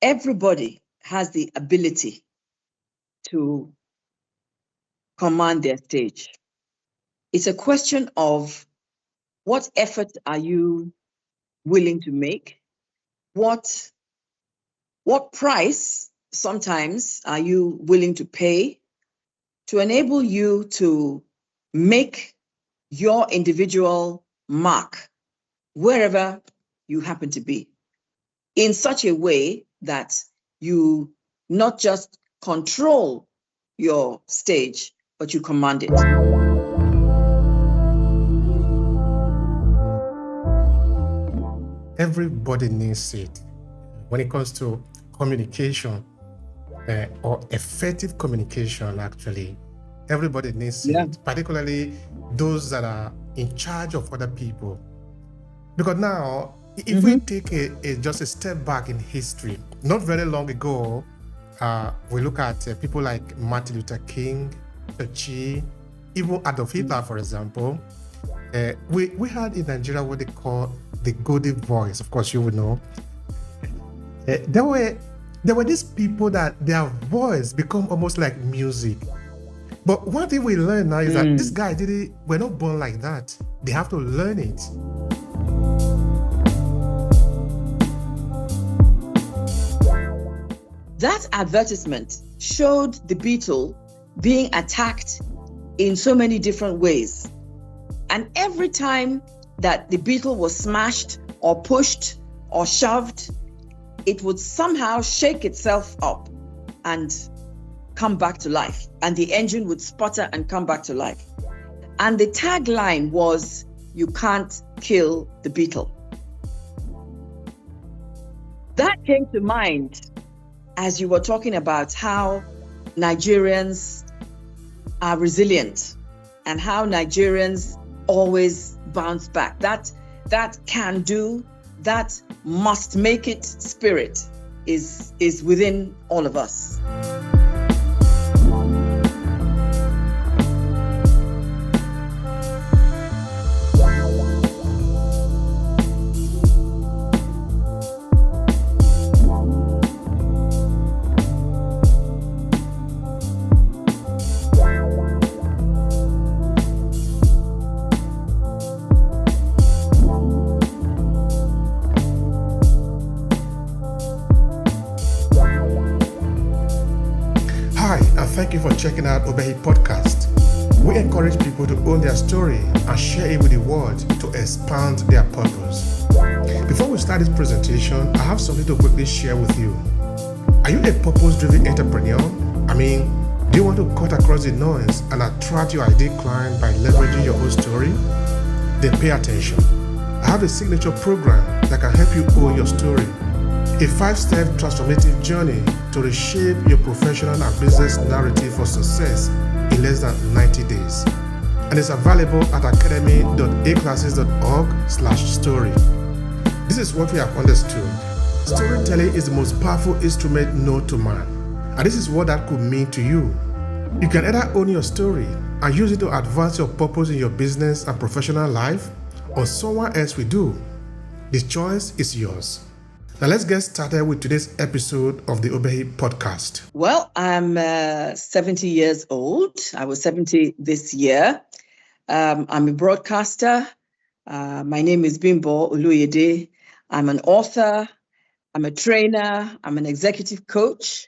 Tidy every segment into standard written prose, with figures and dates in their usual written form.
everybody has the ability to command their stage. It's a question of what effort are you willing to make? What price sometimes are you willing to pay to enable you to make your individual mark wherever you happen to be, in such a way that you not just control your stage, but you command it. Everybody needs it when it comes to communication, or effective communication. Actually, everybody needs it, particularly those that are in charge of other people. Because now, if we take just a step back in history, not very long ago, we look at people like Martin Luther King, Chi, even Adolf Hitler, for example. We had in Nigeria what they call the golden voice. Of course, you would know. There were these people that their voice become almost like music. But one thing we learn now is that this guy we're not born like that. They have to learn it. That advertisement showed the Beatle being attacked in so many different ways. And every time that the Beetle was smashed or pushed or shoved, it would somehow shake itself up and come back to life. And the engine would sputter and come back to life. And the tagline was, "You can't kill the Beetle." That came to mind as you were talking about how Nigerians are resilient and how Nigerians always bounce back. That can do, that must make it spirit is within all of us. Thank you for checking out Obehi Podcast. We encourage people to own their story and share it with the world to expand their purpose. Before we start this presentation, I have something to quickly share with you. Are you a purpose-driven entrepreneur? Do you want to cut across the noise and attract your ideal client by leveraging your own story? Then pay attention. I have a signature program that can help you own your story. A 5-step transformative journey to reshape your professional and business narrative for success in less than 90 days. And it's available at academy.aclasses.org/story. This is what we have understood. Storytelling is the most powerful instrument known to man. And this is what that could mean to you. You can either own your story and use it to advance your purpose in your business and professional life, or someone else will do. The choice is yours. Now let's get started with today's episode of the Obehi Podcast. Well, I'm 70 years old. I was 70 this year. I'm a broadcaster. My name is Bimbo Oloyede. I'm an author. I'm a trainer. I'm an executive coach.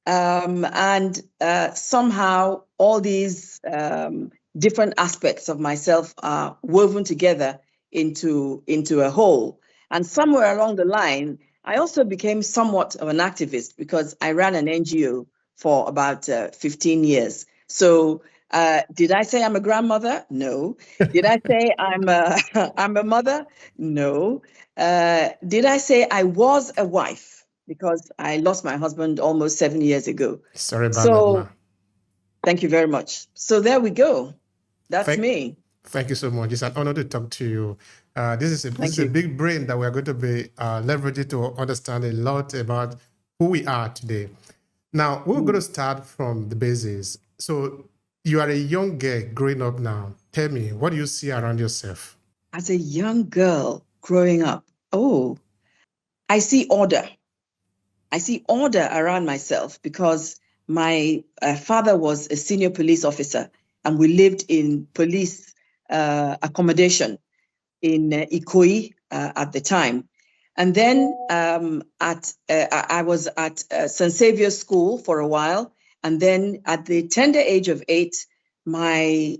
And somehow all these different aspects of myself are woven together into a whole. And somewhere along the line, I also became somewhat of an activist because I ran an NGO for about 15 years. So did I say I'm a grandmother? No. Did I say I'm a mother? No. Did I say I was a wife? Because I lost my husband almost 7 years ago. Sorry about that, ma. Thank you very much. So there we go. That's me. Thank you so much. It's an honor to talk to you. This is a big brain that we're going to be leveraging to understand a lot about who we are today. Now, we're going to start from the basis. So you are a young girl growing up now. Tell me, what do you see around yourself? As a young girl growing up, I see order. I see order around myself because my father was a senior police officer, and we lived in police accommodation in Ikoyi at the time. And then I was at St. Saviour's School for a while. And then at the tender age of 8, my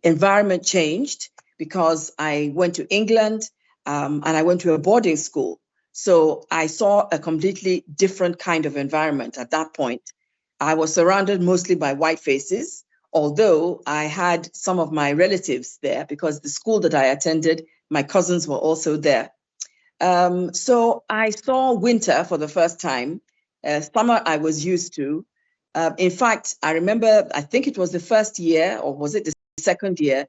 environment changed because I went to England and I went to a boarding school. So I saw a completely different kind of environment at that point. I was surrounded mostly by white faces, although I had some of my relatives there because the school that I attended, my cousins were also there. So I saw winter for the first time. Summer I was used to. In fact, I remember, I think it was the first year, or was it the second year?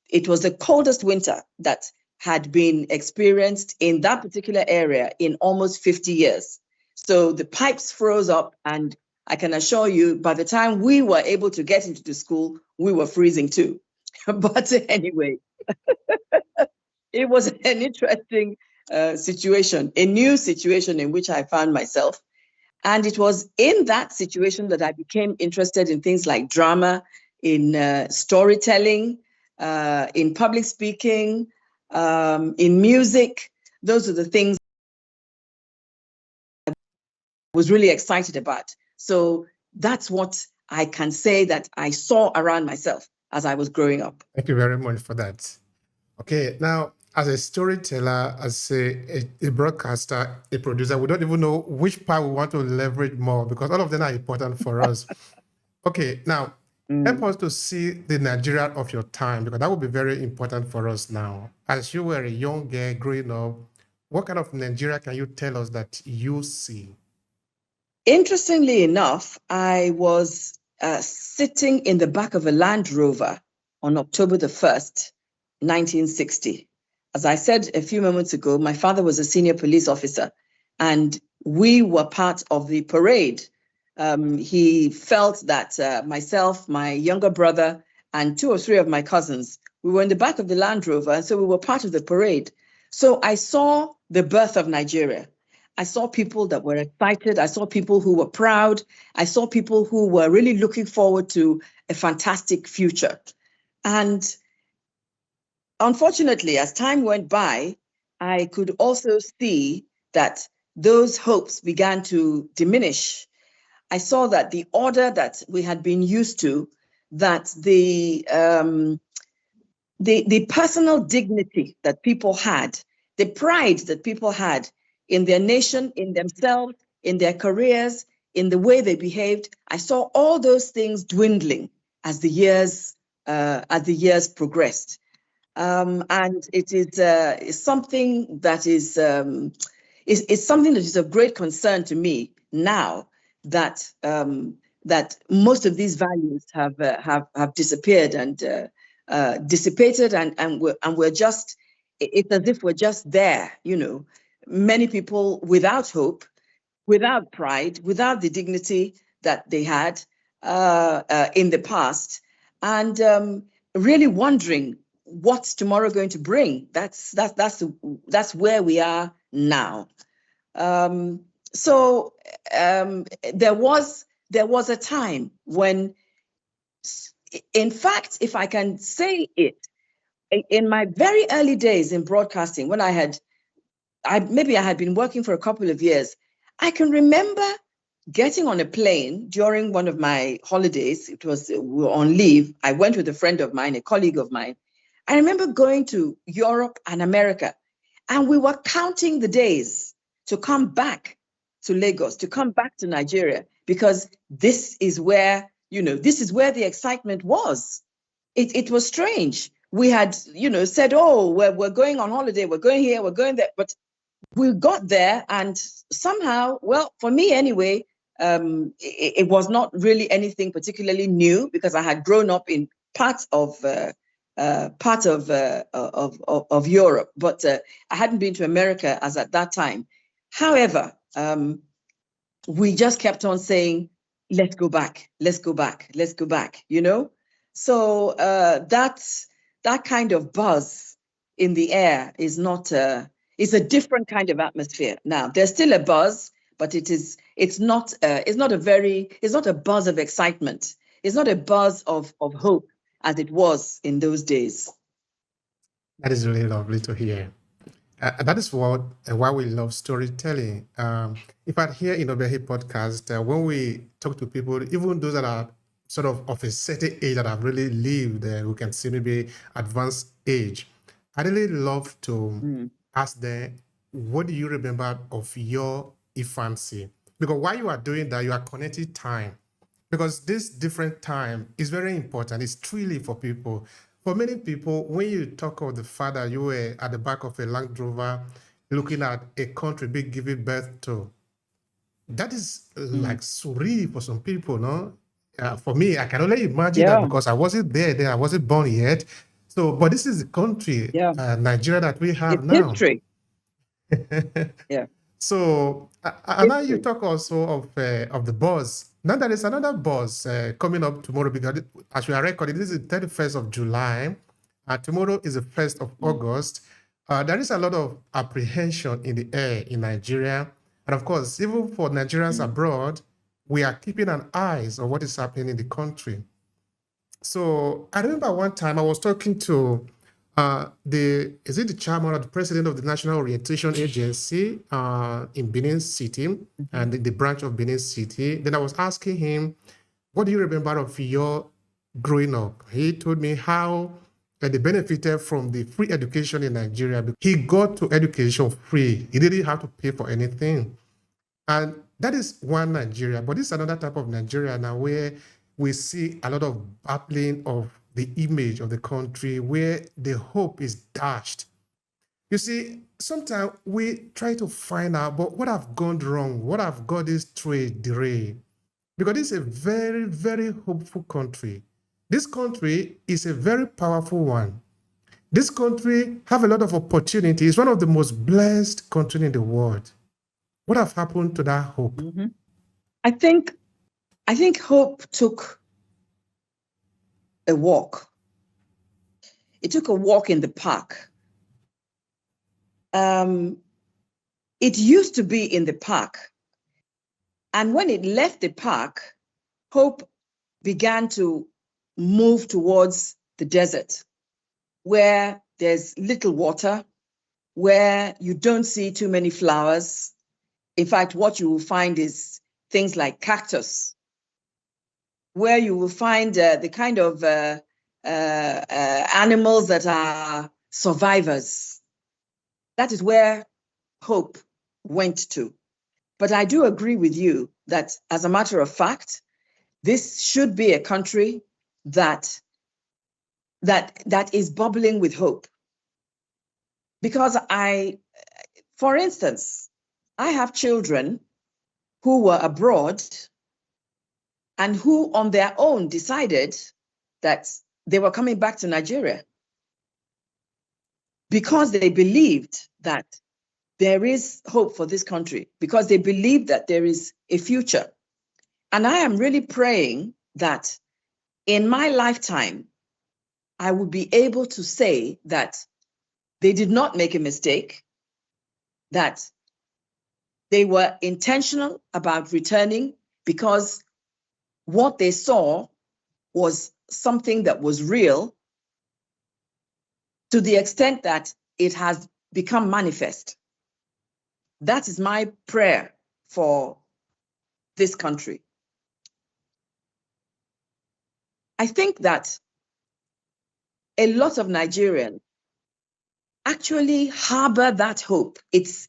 It was the coldest winter that had been experienced in that particular area in almost 50 years. So the pipes froze up, and I can assure you, by the time we were able to get into the school, we were freezing too. But anyway, it was an interesting situation, a new situation in which I found myself. And it was in that situation that I became interested in things like drama, in storytelling, in public speaking, in music. Those are the things I was really excited about. So that's what I can say that I saw around myself as I was growing up. Thank you very much for that. Okay, now, as a storyteller, as a broadcaster, a producer, we don't even know which part we want to leverage more because all of them are important for us. Okay, now, help us to see the Nigeria of your time, because that would be very important for us now. As you were a young girl growing up, what kind of Nigeria can you tell us that you see? Interestingly enough, I was sitting in the back of a Land Rover on October the 1st, 1960. As I said a few moments ago, my father was a senior police officer, and we were part of the parade. He felt that myself, my younger brother, and 2 or 3 of my cousins, we were in the back of the Land Rover, and so we were part of the parade. So I saw the birth of Nigeria. I saw people that were excited. I saw people who were proud. I saw people who were really looking forward to a fantastic future. And unfortunately, as time went by, I could also see that those hopes began to diminish. I saw that the order that we had been used to, that the personal dignity that people had, the pride that people had in their nation, in themselves, in their careers, in the way they behaved, I saw all those things dwindling as the years progressed. And it is something that is something that is of great concern to me now that that most of these values have disappeared and dissipated, and we're just, it's as if we're just there, you know. Many people without hope, without pride, without the dignity that they had in the past, and really wondering what's tomorrow going to bring. That's where we are now. So there was a time when, in fact, if I can say it, in my very early days in broadcasting, when I had been working for a couple of years, I can remember getting on a plane during one of my holidays. We were on leave. I went with a friend of mine, a colleague of mine. I remember going to Europe and America, and we were counting the days to come back to Lagos, to come back to Nigeria, because this is where the excitement was. It was strange. We had, said, oh, we're going on holiday, we're going here, we're going there, but we got there, and somehow, well, for me anyway, it was not really anything particularly new because I had grown up in part of Europe, but I hadn't been to America as at that time. However, we just kept on saying, let's go back, let's go back, let's go back, So that kind of buzz in the air is not, it's a different kind of atmosphere. Now, there's still a buzz, but it's not a buzz of excitement. It's not a buzz of hope as it was in those days. That is really lovely to hear. That is what why we love storytelling. In fact, here in Obehi Podcast, when we talk to people, even those that are sort of a certain age that have really lived, who can see maybe advanced age, I really love to ask them, what do you remember of your infancy? Because while you are doing that, you are connecting time. Because this different time is very important. It's truly for people. For many people, when you talk of the father, you were at the back of a Land Rover looking at a country being given birth to. That is like surreal for some people, no? For me, I can only imagine that because I wasn't there then, I wasn't born yet. So, but this is the country, Nigeria, that we have It's now. history. Yeah. So, and now you talk also of the buzz. Now there is another buzz coming up tomorrow, because as we are recording, this is the 31st of July. Tomorrow is the 1st of August. There is a lot of apprehension in the air in Nigeria. And of course, even for Nigerians abroad, we are keeping an eye on what is happening in the country. So I remember one time I was talking to the chairman or the president of the National Orientation Agency in Benin City, and in the branch of Benin City. Then I was asking him, what do you remember of your growing up? He told me how they benefited from the free education in Nigeria. He got to education free. He didn't have to pay for anything. And that is one Nigeria, but this is another type of Nigeria now, where we see a lot of battling of the image of the country, where the hope is dashed. You see, sometimes we try to find out, but what have gone wrong? What have got this trade derailed? Because this is a very, very hopeful country. This country is a very powerful one. This country have a lot of opportunities. It's one of the most blessed countries in the world. What have happened to that hope? I think hope took a walk. It took a walk in the park. It used to be in the park. And when it left the park, hope began to move towards the desert, where there's little water, where you don't see too many flowers. In fact, what you will find is things like cactus, where you will find the kind of animals that are survivors. That is where hope went to. But I do agree with you that, as a matter of fact, this should be a country that is bubbling with hope. Because for instance, I have children who were abroad and who on their own decided that they were coming back to Nigeria because they believed that there is hope for this country, because they believe that there is a future. And I am really praying that in my lifetime, I will be able to say that they did not make a mistake, that they were intentional about returning because what they saw was something that was real, to the extent that it has become manifest. That is my prayer for this country. I think that a lot of Nigerians actually harbor that hope. It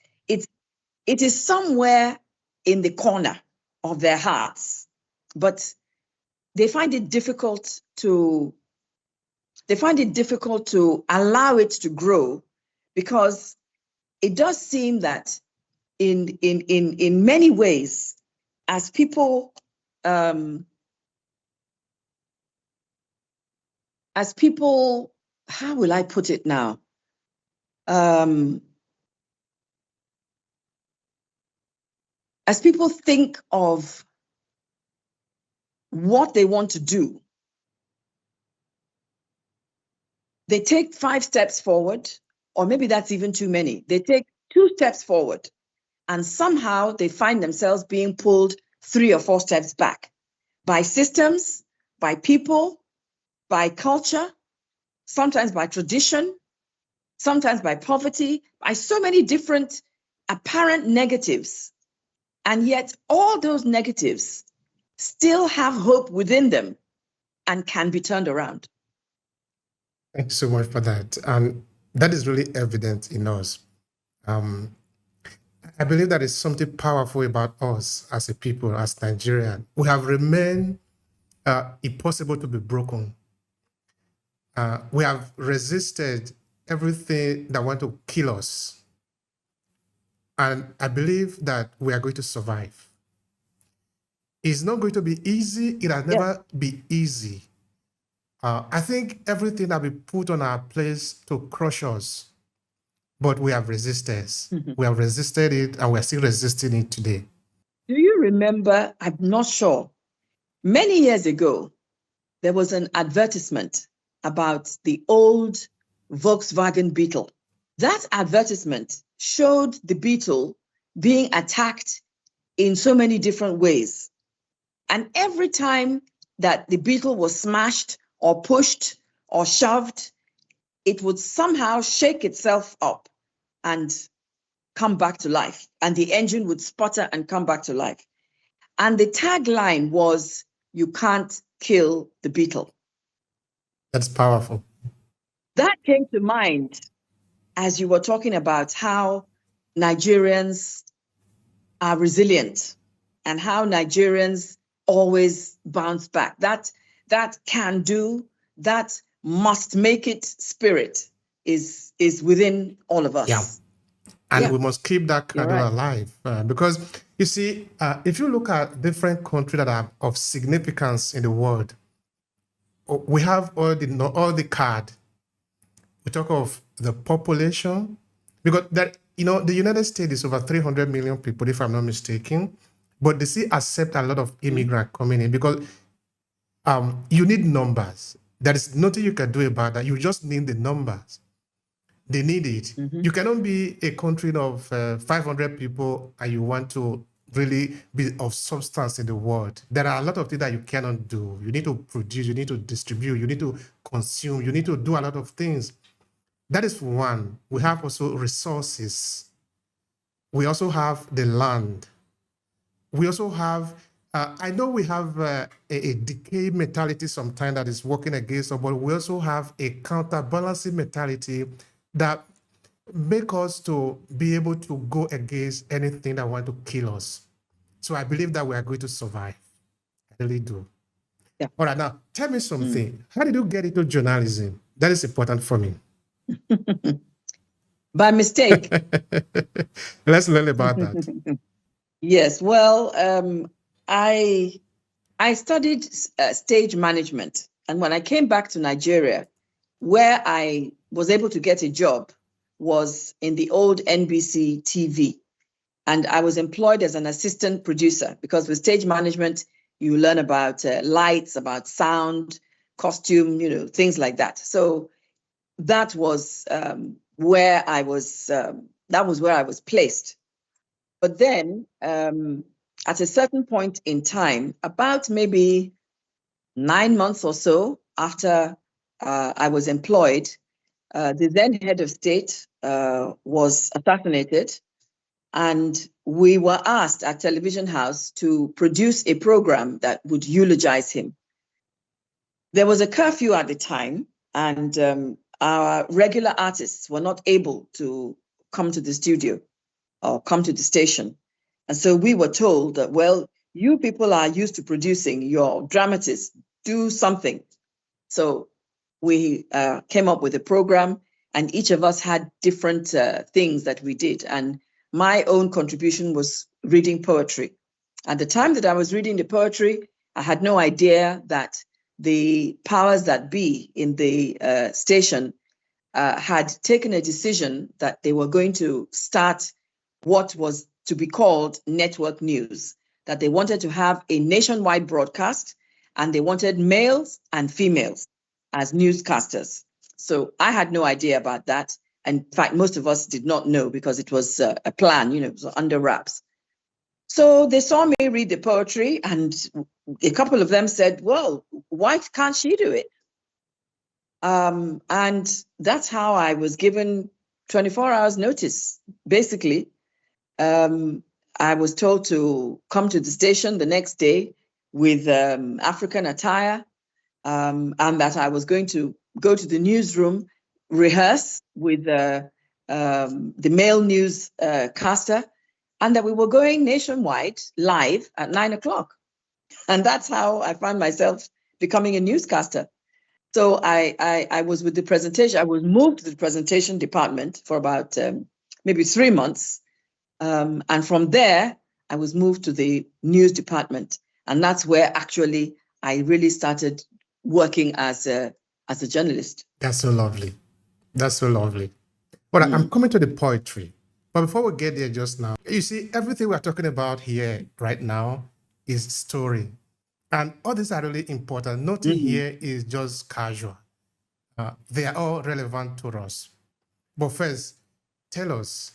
is somewhere in the corner of their hearts, but they find it difficult to allow it to grow, because it does seem that in many ways, as people how will I put it now? As people think of what they want to do, they take 5 steps forward, or maybe that's even too many. They take 2 steps forward, and somehow they find themselves being pulled 3 or 4 steps back by systems, by people, by culture, sometimes by tradition, sometimes by poverty, by so many different apparent negatives. And yet all those negatives still have hope within them and can be turned around. Thanks so much for that. And that is really evident in us. I believe that is something powerful about us as a people, as Nigerians. We have remained impossible to be broken. We have resisted everything that want to kill us. And I believe that we are going to survive. It's not going to be easy. It has never been easy. I think everything that we put on our place to crush us, but we have resisted. Mm-hmm. We have resisted it, and we're still resisting it today. Do you remember, I'm not sure, many years ago, there was an advertisement about the old Volkswagen Beetle. That advertisement showed the Beetle being attacked in so many different ways. And every time that the Beetle was smashed or pushed or shoved, it would somehow shake itself up and come back to life. And the engine would sputter and come back to life. And the tagline was, "You can't kill the Beetle." That's powerful. That came to mind as you were talking about how Nigerians are resilient and how Nigerians always bounce back. That can do, that must make it spirit is within all of us. Yeah. And we must keep that candle alive. Because you see, if you look at different countries that are of significance in the world, we have all the card. We talk of the population, because that, the United States is over 300 million people, if I'm not mistaken, but they still accept a lot of immigrants coming in because you need numbers. There is nothing you can do about that. You just need the numbers. They need it. Mm-hmm. You cannot be a country of 500 people and you want to really be of substance in the world. There are a lot of things that you cannot do. You need to produce, you need to distribute, you need to consume, you need to do a lot of things. That is one. We have also resources. We also have the land. We also have, I know we have a decay mentality sometimes that is working against us, but we also have a counterbalancing mentality that make us to be able to go against anything that want to kill us. So I believe that we are going to survive. I really do. Yeah. All right, now tell me something. How did you get into journalism? That is important for me. By mistake. Let's learn about that. Yes, well, I studied stage management. And when I came back to Nigeria, where I was able to get a job was in the old NBC TV. And I was employed as an assistant producer because with stage management, you learn about lights, about sound, costume, things like that. So that was where I was placed. But then at a certain point in time, about maybe 9 months or so after I was employed, the then head of state was assassinated, and we were asked at Television House to produce a program that would eulogize him. There was a curfew at the time, and our regular artists were not able to come to the studio or come to the station. And so we were told that, well, you people are used to producing, your dramatists, do something. So we came up with a program, and each of us had different things that we did. And my own contribution was reading poetry. At the time that I was reading the poetry, I had no idea that the powers that be in the station had taken a decision that they were going to start what was to be called network news, that they wanted to have a nationwide broadcast, and they wanted males and females as newscasters. So I had no idea about that. In fact, most of us did not know because it was a plan, it was under wraps. So they saw me read the poetry, and a couple of them said, well, why can't she do it? And that's how I was given 24 hours notice. Basically, I was told to come to the station the next day with African attire, and that I was going to go to the newsroom, rehearse with the male news caster, and that we were going nationwide live at 9:00. And that's how I found myself becoming a newscaster. So I was with the presentation. I was moved to the presentation department for about maybe 3 months. And from there, I was moved to the news department. And that's where actually I really started working as a journalist. That's so lovely. That's so lovely. But I'm coming to the poetry. But before we get there just now, you see, everything we're talking about here right now is story. And all these are really important. Nothing here is just casual. They are all relevant to us. But first, tell us,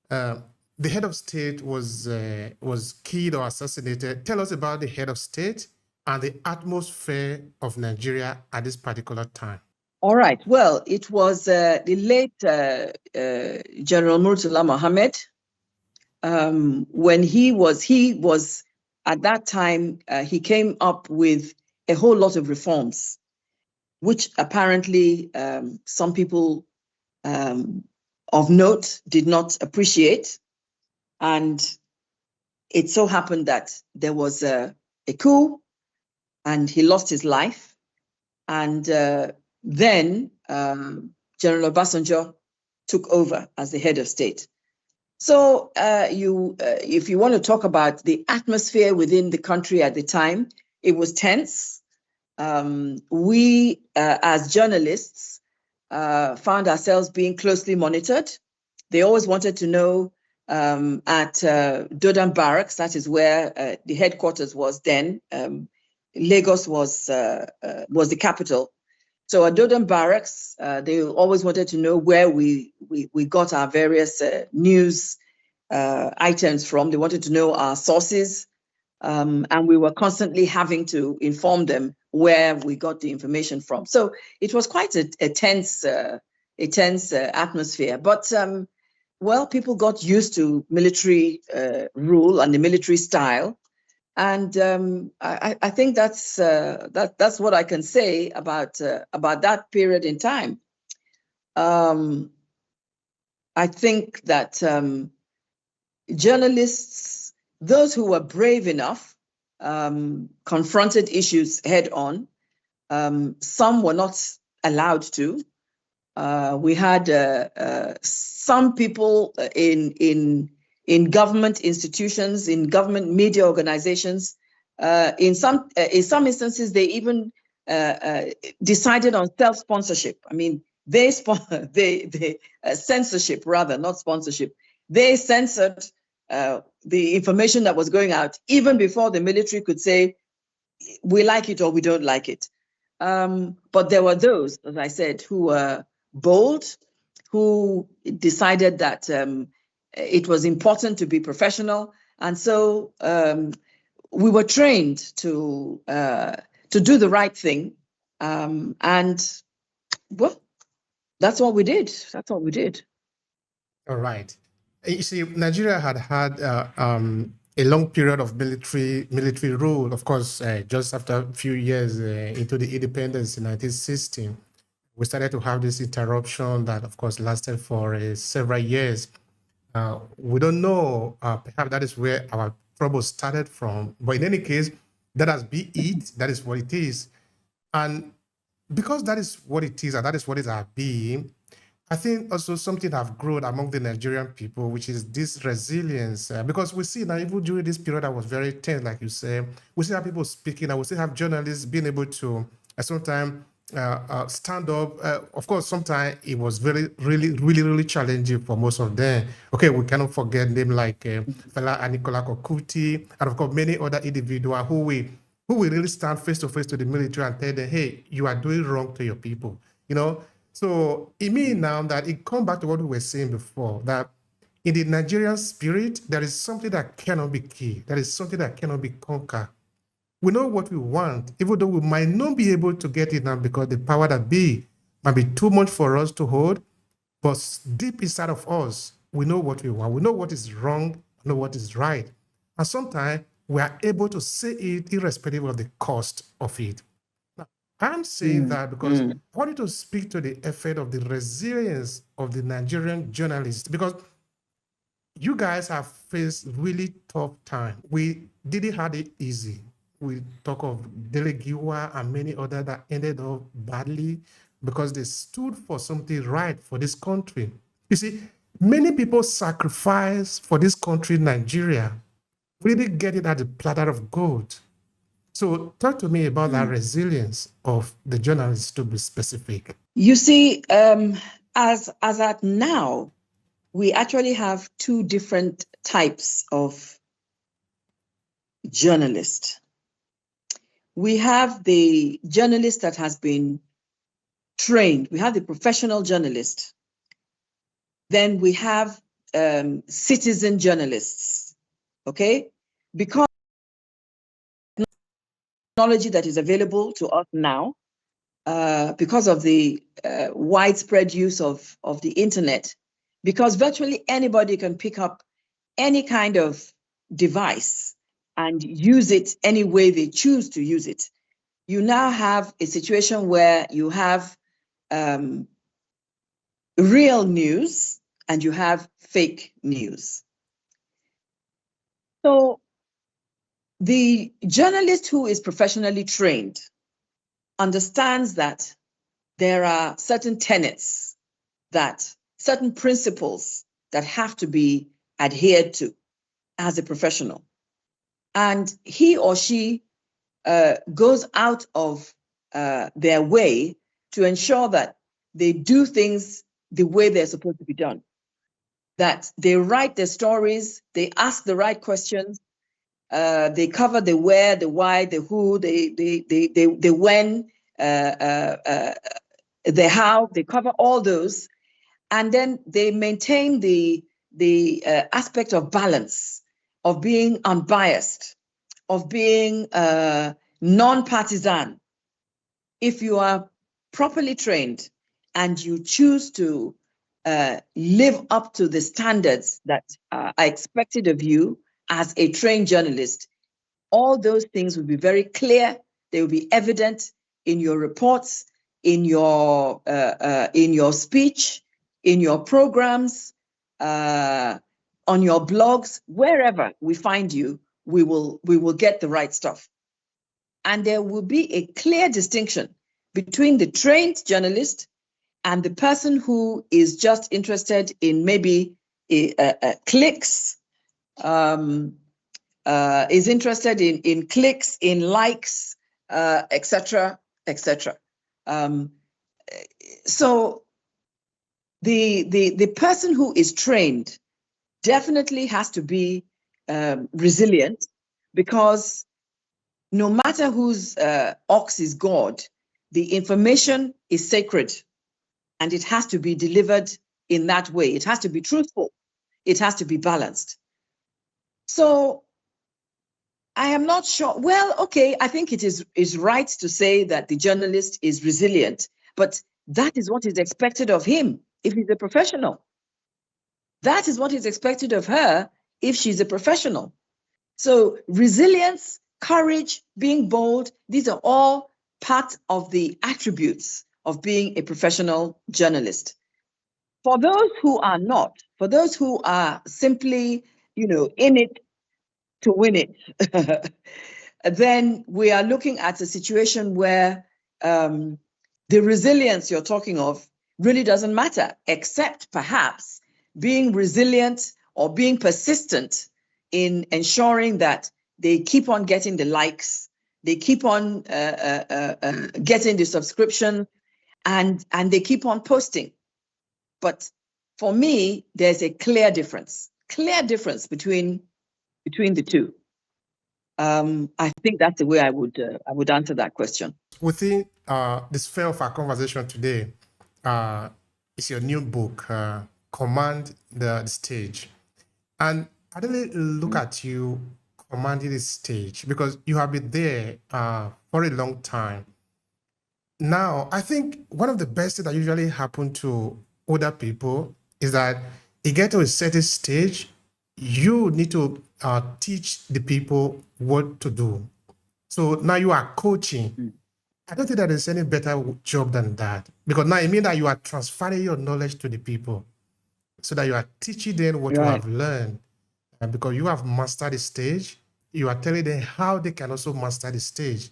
the head of state was killed or assassinated. Tell us about the head of state and the atmosphere of Nigeria at this particular time. All right. Well, it was the late General Murtala Mohammed. When he was at that time, he came up with a whole lot of reforms, which apparently some people of note did not appreciate. And it so happened that there was a coup and he lost his life. And then General Obasanjo took over as the head of state. So if you want to talk about the atmosphere within the country at the time, it was tense. We, as journalists, found ourselves being closely monitored. They always wanted to know at Dodan Barracks, that is where the headquarters was then. Lagos was the capital. So at Dodan Barracks, they always wanted to know where we got our various news items from. They wanted to know our sources, and we were constantly having to inform them where we got the information from. So it was quite a tense atmosphere. But well, people got used to military rule and the military style. And I think that's what I can say about that period in time. I think that journalists, those who were brave enough, confronted issues head on. Some were not allowed to. We had some people in government institutions, in government media organizations. In some instances, they even decided on self-sponsorship. I mean, they censorship rather, not sponsorship. They censored the information that was going out even before the military could say, we like it or we don't like it. But there were those, as I said, who were bold, who decided that it was important to be professional. And so we were trained to do the right thing. And well, that's what we did. That's what we did. All right. You see, Nigeria had a long period of military rule. Of course, just after a few years into the independence in 1960, we started to have this interruption that, of course, lasted for several years. We don't know, perhaps that is where our trouble started from. But in any case, that has been it. That is what it is. And because that is what it is, and that is what it has been, I think also something have grown among the Nigerian people, which is this resilience. Because we see now, even during this period that was very tense, like you say, we still have people speaking, and we still have journalists being able to, at some time, stand up. Of course, sometimes it was really challenging for most of them. Okay, we cannot forget names like Fela Aníkúlá Kuti, and of course many other individuals who will really stand face to face to the military and tell them, hey, you are doing wrong to your people. You know, So it means now that it comes back to what we were saying before, that in the Nigerian spirit, there is something that cannot be killed. There is something that cannot be conquered. We know what we want, even though we might not be able to get it now because the power that be might be too much for us to hold. But deep inside of us, we know what we want. We know what is wrong, we know what is right. And sometimes we are able to say it irrespective of the cost of it. Now, I'm saying that because I wanted to speak to the effect of the resilience of the Nigerian journalists, because you guys have faced really tough time. We didn't have it easy. We talk of Delegiwa and many others that ended up badly because they stood for something right for this country. You see, many people sacrifice for this country, Nigeria. We didn't get it at the platter of gold. So talk to me about that resilience of the journalists, to be specific. You see, as at now, we actually have two different types of journalists. We have the journalist that has been trained. We have the professional journalist. Then we have citizen journalists, okay? Because technology that is available to us now, because of the widespread use of the internet, because virtually anybody can pick up any kind of device and use it any way they choose to use it. You now have a situation where you have real news and you have fake news. So the journalist who is professionally trained understands that there are certain tenets, that certain principles that have to be adhered to as a professional. And he or she goes out of their way to ensure that they do things the way they're supposed to be done, that they write their stories, they ask the right questions, they cover the where, the why, the who, the when, the how, they cover all those. And then they maintain the aspect of balance, of being unbiased, of being non-partisan. If you are properly trained and you choose to live up to the standards that are expected of you as a trained journalist, all those things will be very clear. They will be evident in your reports, in your speech, in your programs, on your blogs, wherever we find you, we will get the right stuff. And there will be a clear distinction between the trained journalist and the person who is just interested in maybe clicks, is interested in clicks, in likes, etc., etc. So the person who is trained definitely has to be resilient, because no matter whose ox is God, the information is sacred and it has to be delivered in that way. It has to be truthful. It has to be balanced. So I am not sure. Well, okay, I think it is right to say that the journalist is resilient, but that is what is expected of him if he's a professional. That is what is expected of her if she's a professional. So resilience, courage, being bold, these are all part of the attributes of being a professional journalist. For those who are not, for those who are simply, in it to win it, then we are looking at a situation where the resilience you're talking of really doesn't matter, except perhaps being resilient or being persistent in ensuring that they keep on getting the likes, they keep on getting the subscription, and they keep on posting. But for me, there's a clear difference between the two. I think that's the way I would answer that question. Within the sphere of our conversation today, it's your new book, Command the Stage. And I really look at you commanding the stage because you have been there for a long time. Now, I think one of the best things that usually happen to older people is that you get to a certain stage, you need to teach the people what to do. So now you are coaching. I don't think that there's any better job than that because now it means that you are transferring your knowledge to the people so that you are teaching them what you Right. have learned. And because you have mastered the stage, you are telling them how they can also master the stage.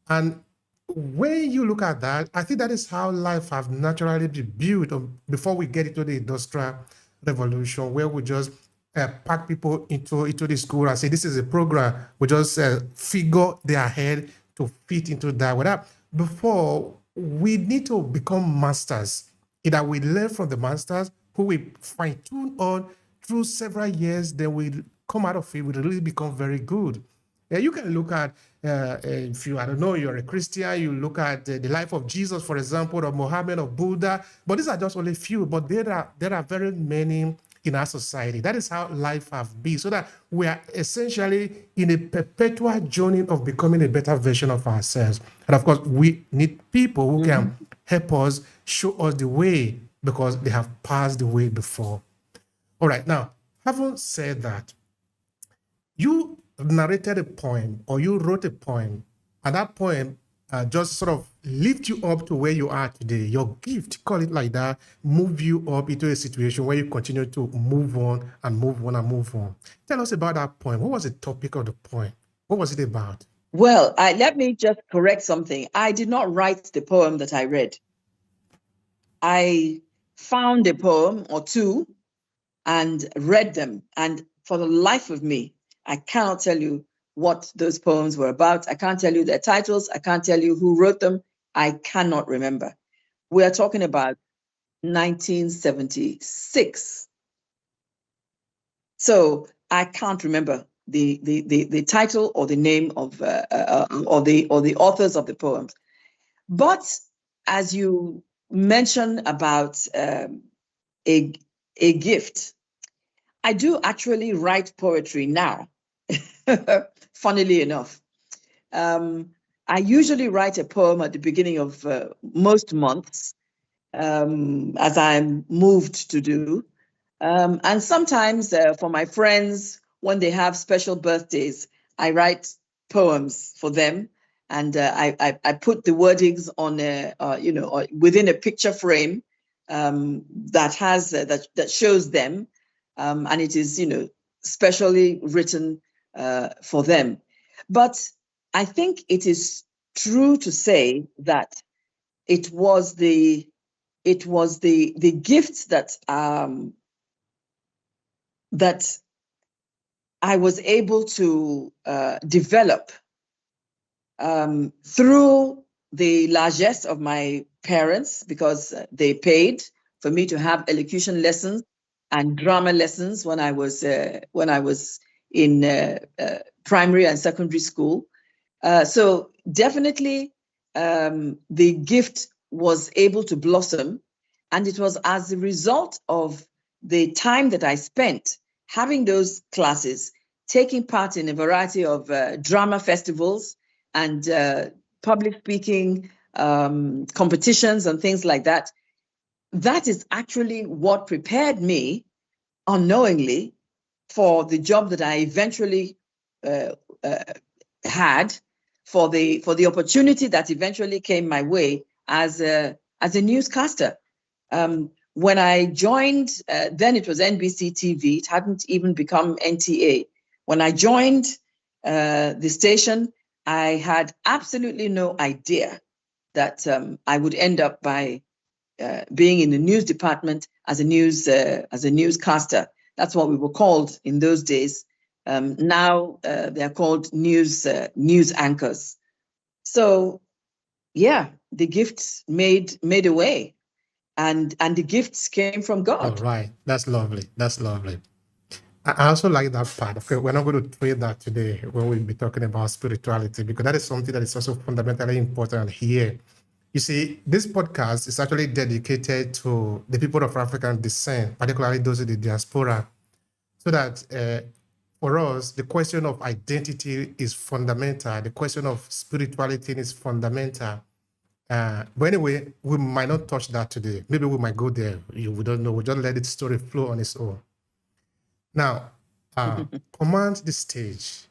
And when you look at that, I think that is how life has naturally been built before we get into the industrial revolution, where we just pack people into the school and say, this is a program. We just figure their head to fit into that. Without, before, we need to become masters. Either we learn from the masters who we fine tune on through several years, then we come out of it, we really become very good. Yeah, you can look at, if you, I don't know, you're a Christian, you look at the life of Jesus, for example, or Muhammad or Buddha, but these are just only few, but there are very many in our society. That is how life has been, so that we are essentially in a perpetual journey of becoming a better version of ourselves. And of course, we need people who can help us, show us the way, because they have passed the way before. All right, now, having said that, you narrated a poem or you wrote a poem, and that poem just sort of lift you up to where you are today. Your gift, call it like that, move you up into a situation where you continue to move on and move on and move on. Tell us about that poem. What was the topic of the poem? What was it about? Well, let me just correct something. I did not write the poem that I read. I found a poem or two and read them. And for the life of me, I cannot tell you what those poems were about. I can't tell you their titles. I can't tell you who wrote them. I cannot remember. We are talking about 1976. So I can't remember the title or the name of or the authors of the poems. But as you mentioned about a gift, I do actually write poetry now. Funnily enough, I usually write a poem at the beginning of most months, as I'm moved to do. And sometimes for my friends, when they have special birthdays, I write poems for them. And I put the wordings on, within a picture frame that has that shows them, and it is, specially written for them. But I think it is true to say that it was the gifts that that I was able to develop through the largesse of my parents, because they paid for me to have elocution lessons and drama lessons when I was in primary and secondary school. So definitely the gift was able to blossom, and it was as a result of the time that I spent having those classes, taking part in a variety of drama festivals and public speaking competitions and things like that. That is actually what prepared me unknowingly for the job that I eventually had, for the opportunity that eventually came my way as a newscaster. When I joined, then it was NBC TV. It hadn't even become NTA. When I joined the station, I had absolutely no idea that I would end up by being in the news department as a newscaster. That's what we were called in those days. Now they're called news anchors. So yeah, the gifts made a way, and the gifts came from God. All right, that's lovely. That's lovely. I also like that part. Okay, we're not going to trade that today when we'll be talking about spirituality, because that is something that is also fundamentally important here. You see, this podcast is actually dedicated to the people of African descent, particularly those in the diaspora, so that for us, the question of identity is fundamental. The question of spirituality is fundamental. But anyway, we might not touch that today. Maybe we might go there. We don't know. We just let the story flow on its own. Now, command the stage.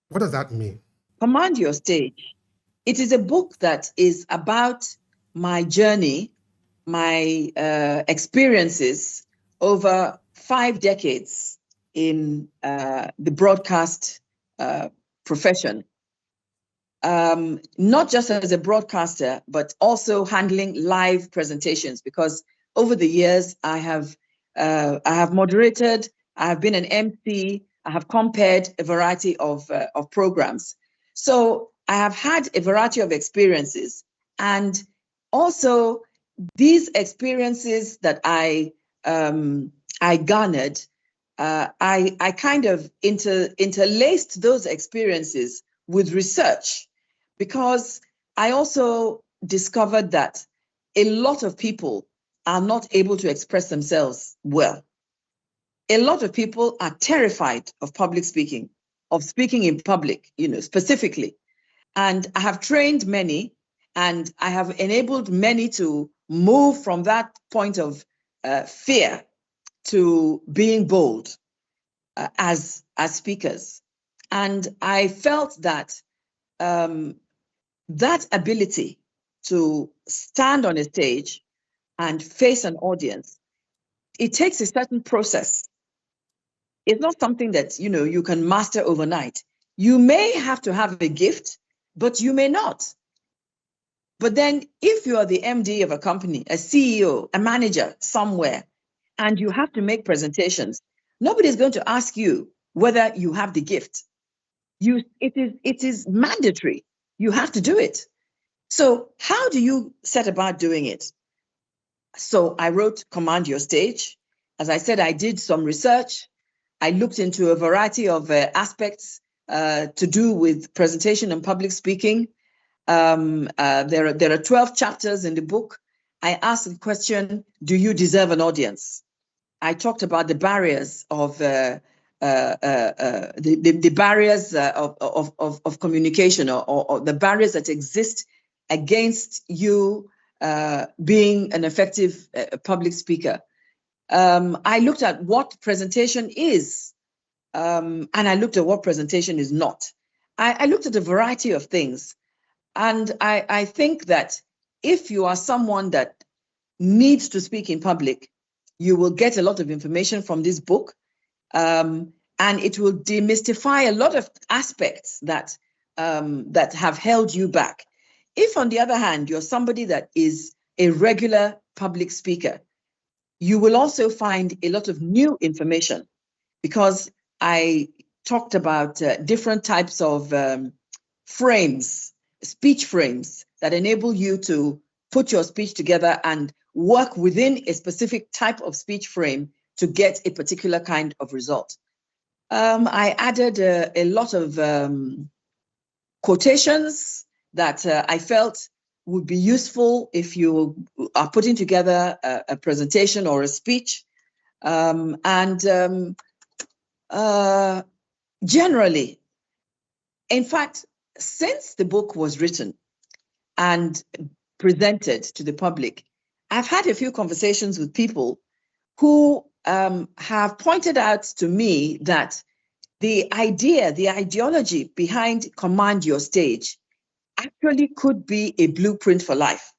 What does that mean? Command your stage. It is a book that is about my journey, my experiences over 5 decades in the broadcast profession. Not just as a broadcaster, but also handling live presentations, because over the years I have moderated, I have been an MC, I have compared a variety of programs. So I have had a variety of experiences, and also these experiences that I garnered, I kind of interlaced those experiences with research, because I also discovered that a lot of people are not able to express themselves well. A lot of people are terrified of public speaking, of speaking in public, specifically. And I have trained many, and I have enabled many to move from that point of fear to being bold as speakers. And I felt that that ability to stand on a stage and face an audience, it takes a certain process. It's not something that, you can master overnight. You may have to have a gift, but you may not. But then if you are the MD of a company, a CEO, a manager somewhere, and you have to make presentations, nobody's going to ask you whether you have the gift. It is mandatory. You have to do it. So how do you set about doing it? So I wrote Command Your Stage. As I said, I did some research. I looked into a variety of aspects to do with presentation and public speaking. There are 12 chapters in the book. I asked the question, do you deserve an audience? I talked about the barriers of the barriers of communication, or the barriers that exist against you being an effective public speaker. I looked at what presentation is, and I looked at what presentation is not. I looked at a variety of things, and I think that if you are someone that needs to speak in public, you will get a lot of information from this book, and it will demystify a lot of aspects that have held you back. If, on the other hand, you're somebody that is a regular public speaker, you will also find a lot of new information, because I talked about different types of frames, speech frames, that enable you to put your speech together and work within a specific type of speech frame to get a particular kind of result. I added a lot of quotations that I felt would be useful if you are putting together a presentation or a speech. Generally, in fact, since the book was written and presented to the public, I've had a few conversations with people who have pointed out to me that the ideology behind Command Your Stage actually could be a blueprint for life.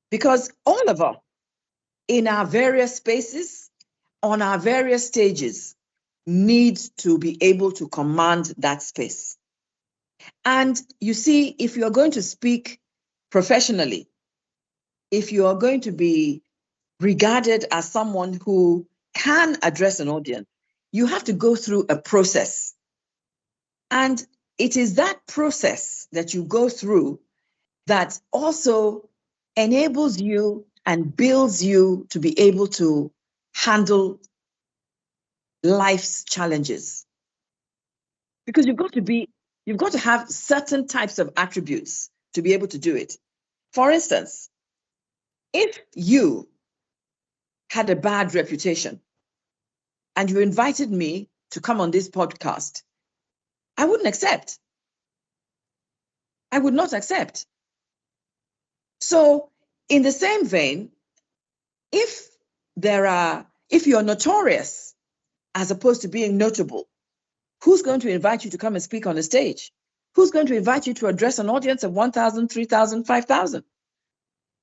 Because all of us, in our various spaces, on our various stages, need to be able to command that space. And you see, if you're going to speak professionally, if you are going to be regarded as someone who can address an audience, you have to go through a process. And it is that process that you go through that also enables you and builds you to be able to handle life's challenges. Because you've got to have certain types of attributes to be able to do it. For instance, if you had a bad reputation and you invited me to come on this podcast, I wouldn't accept. I would not accept. So, in the same vein, if you're notorious as opposed to being notable, who's going to invite you to come and speak on a stage? Who's going to invite you to address an audience of 1,000, 3,000, 5,000?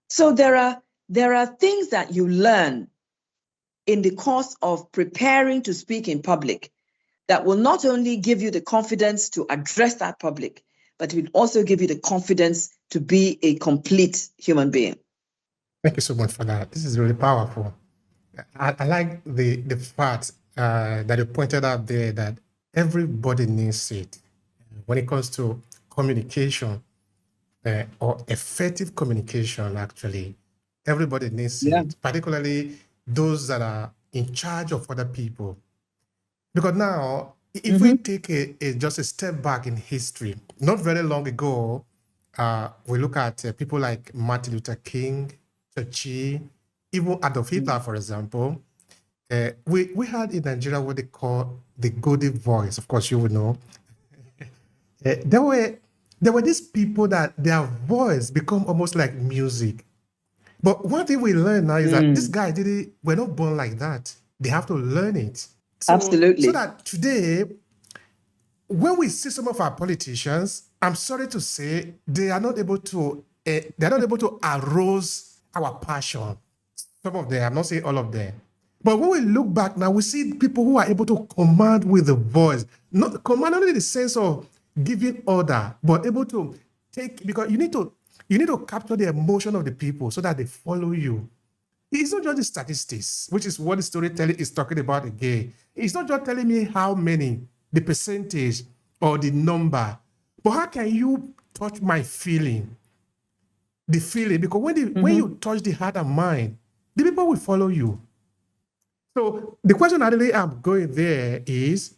So there are things that you learn in the course of preparing to speak in public that will not only give you the confidence to address that public, but it will also give you the confidence to be a complete human being. Thank you so much for that. This is really powerful. I like the fact that you pointed out there that everybody needs it when it comes to communication or effective communication. Actually, everybody needs it, particularly those that are in charge of other people. Because now, if we take just a step back in history, not very long ago, we look at people like Martin Luther King, Churchill, even Adolf Hitler, for example. We had in Nigeria what they call the golden voice. Of course, you would know. There were these people that their voice become almost like music. But one thing we learn now is that this guy we're not born like that. They have to learn it. Absolutely. So that today, when we see some of our politicians, I'm sorry to say, they are not able to arouse our passion. Some of them, I'm not saying all of them. But when we look back now, we see people who are able to command with the voice. Not command only in the sense of giving order, but able to take, because you need to capture the emotion of the people so that they follow you. It's not just the statistics, which is what the storytelling is talking about again. It's not just telling me how many, the percentage or the number, but how can you touch my feeling? The feeling, because when you touch the heart and mind, the people will follow you. So the question I really am going there is,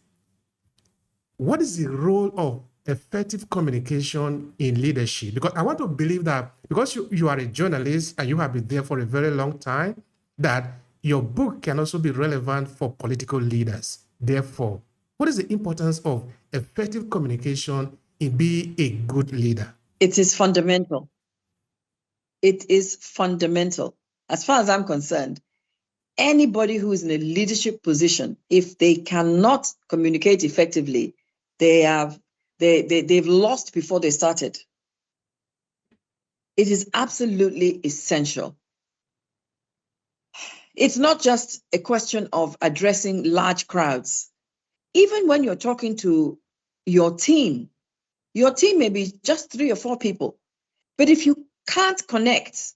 what is the role of effective communication in leadership? Because I want to believe that because you are a journalist and you have been there for a very long time, that your book can also be relevant for political leaders. Therefore, what is the importance of effective communication in being a good leader? It is fundamental. It is fundamental. As far as I'm concerned, anybody who is in a leadership position, if they cannot communicate effectively, they've lost before they started. It is absolutely essential. It's not just a question of addressing large crowds. Even when you're talking to your team may be just 3 or 4 people. But if you can't connect,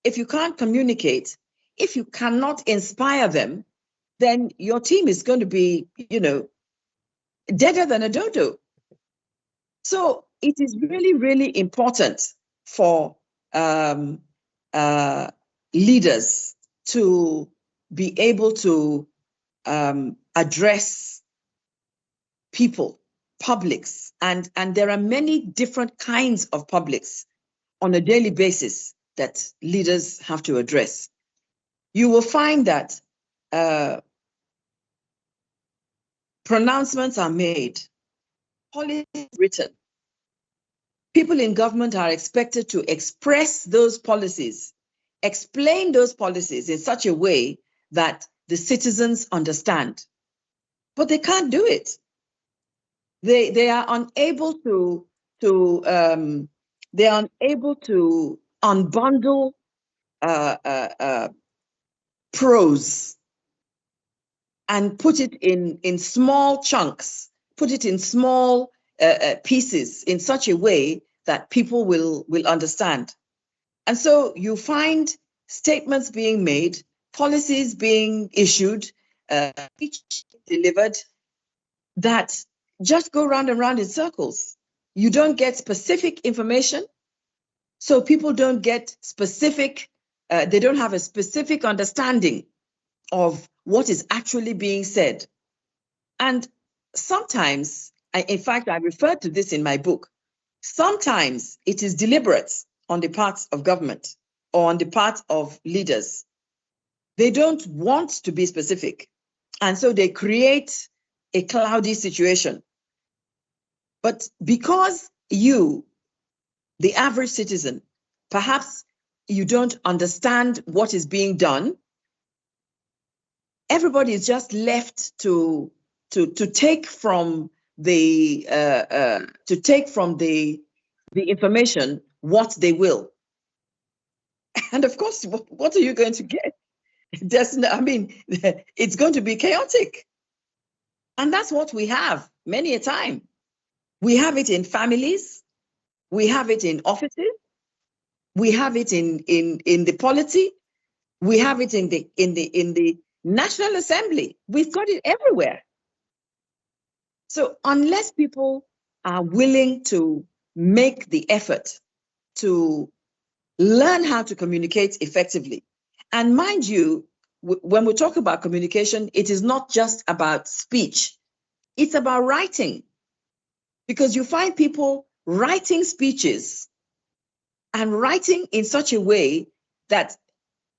if you can't communicate, if you cannot inspire them, then your team is going to be, deader than a dodo. So it is really, really important for leaders to be able to address people, publics, and there are many different kinds of publics on a daily basis that leaders have to address. You will find that pronouncements are made, policies written. People in government are expected to express those policies, explain those policies in such a way that the citizens understand. But they can't do it. They are unable to unbundle prose and put it in small chunks, put it in small pieces in such a way that people will understand. And so you find statements being made, policies being issued, speech delivered that just go round and round in circles. You don't get specific information, so people don't get specific, they don't have a specific understanding of what is actually being said. And sometimes, in fact, I referred to this in my book, sometimes it is deliberate. on the part of government or on the part of leaders. They don't want to be specific. And so they create a cloudy situation. But because you, the average citizen, perhaps you don't understand what is being done, everybody is just left to take from the information what they will. And of course, what are you going to get? It's going to be chaotic. And that's what we have many a time. We have it in families, we have it in offices, we have it in the polity, we have it in the National Assembly. We've got it everywhere. So unless people are willing to make the effort to learn how to communicate effectively, and mind you, when we talk about communication, it is not just about speech, it's about writing. Because you find people writing speeches and writing in such a way that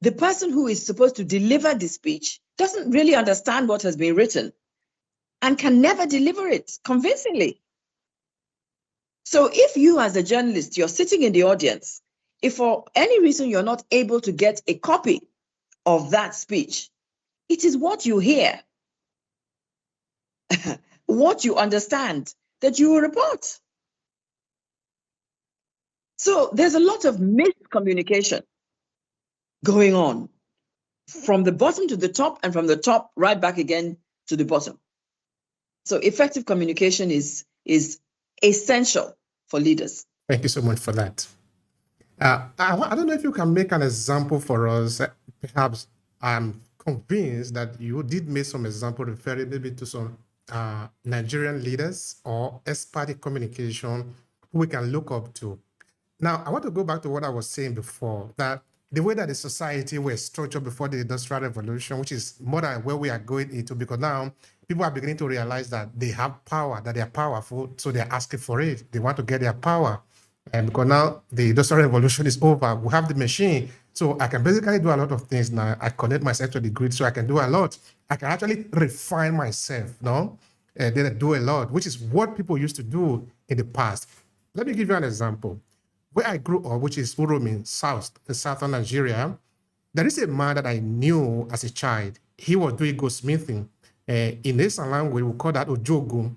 the person who is supposed to deliver the speech doesn't really understand what has been written and can never deliver it convincingly. So if you as a journalist, you're sitting in the audience, if for any reason you're not able to get a copy of that speech, it is what you hear, what you understand, that you will report. So there's a lot of miscommunication going on from the bottom to the top and from the top right back again to the bottom. So effective communication is essential for leaders. Thank you so much for that. I don't know if you can make an example for us. Perhaps I'm convinced that you did make some example referring maybe to some Nigerian leaders or expert in communication who we can look up to. Now, I want to go back to what I was saying before, that the way that the society was structured before the Industrial Revolution, which is more than where we are going into, because now people are beginning to realize that they have power, that they are powerful, so they're asking for it. They want to get their power. And because now the Industrial Revolution is over, we have the machine. So I can basically do a lot of things now. I connect myself to the grid, so I can do a lot. I can actually refine myself, no? And then I do a lot, which is what people used to do in the past. Let me give you an example. Where I grew up, which is Uromi, in southern Nigeria, there is a man that I knew as a child. He was doing goldsmithing. In this language, we call that Ojogu.